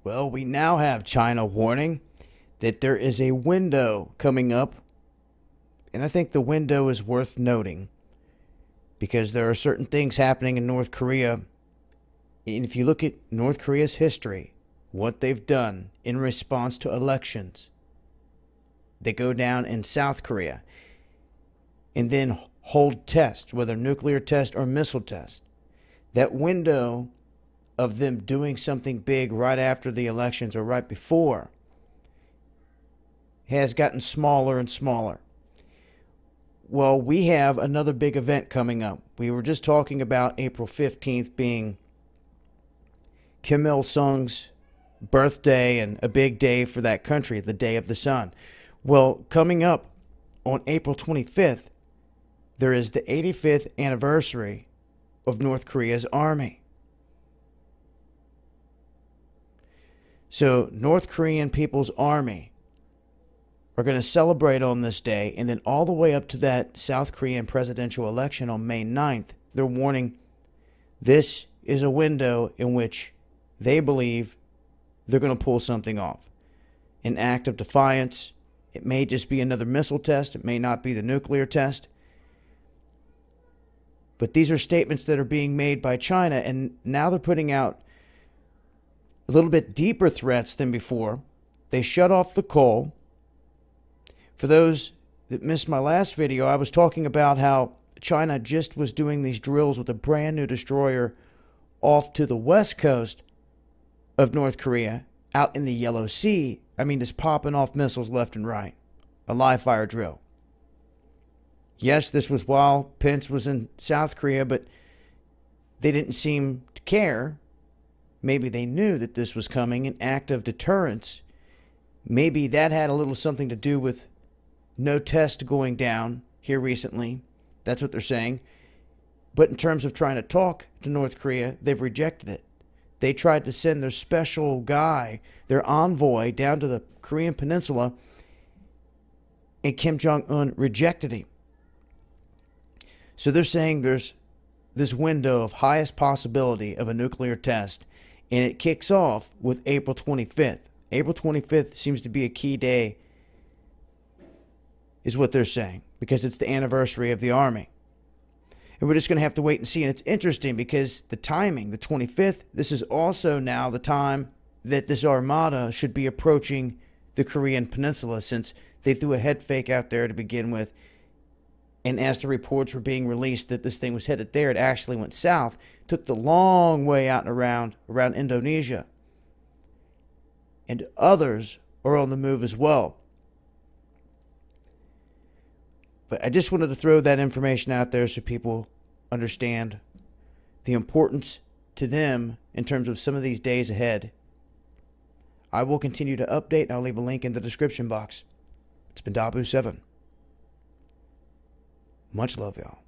Well, we now have China warning that there is a window coming up, and I think the window is worth noting because there are certain things happening in North Korea. And if you look at North Korea's history, what they've done in response to elections, they go down in South Korea and then hold tests, whether nuclear test or missile test. That window of them doing something big right after the elections or right before has gotten smaller and smaller. Well, we have another big event coming up. We were just talking about April 15th being Kim Il-sung's birthday and a big day for that country, the Day of the Sun. Well, coming up on April 25th, there is the 85th anniversary of North Korea's army. So North Korean People's Army are going to celebrate on this day, and then all the way up to that South Korean presidential election on May 9th, they're warning this is a window in which they believe they're going to pull something off. An act of defiance. It may just be another missile test. It may not be the nuclear test. But these are statements that are being made by China, and now they're putting out a little bit deeper threats than before. They shut off the coal. For those that missed my last video, I was talking about how China just was doing these drills with a brand new destroyer off to the west coast of North Korea, out in the Yellow Sea. I mean, just popping off missiles left and right. A live fire drill. Yes, this was while Pence was in South Korea, but they didn't seem to care. Maybe they knew that this was coming, an act of deterrence. Maybe that had a little something to do with no test going down here recently. That's what they're saying. But in terms of trying to talk to North Korea, they've rejected it. They tried to send their special guy, their envoy, down to the Korean Peninsula, and Kim Jong-un rejected him. So they're saying there's this window of highest possibility of a nuclear test, and it kicks off with April 25th. April 25th seems to be a key day, is what they're saying, because it's the anniversary of the Army. And we're just going to have to wait and see. And it's interesting because the timing, the 25th, this is also now the time that this armada should be approaching the Korean Peninsula, since they threw a head fake out there to begin with. And as the reports were being released that this thing was headed there, it actually went south, took the long way out and around Indonesia. And others are on the move as well. But I just wanted to throw that information out there so people understand the importance to them in terms of some of these days ahead. I will continue to update, and I'll leave a link in the description box. It's been Dabu7. Much love, y'all.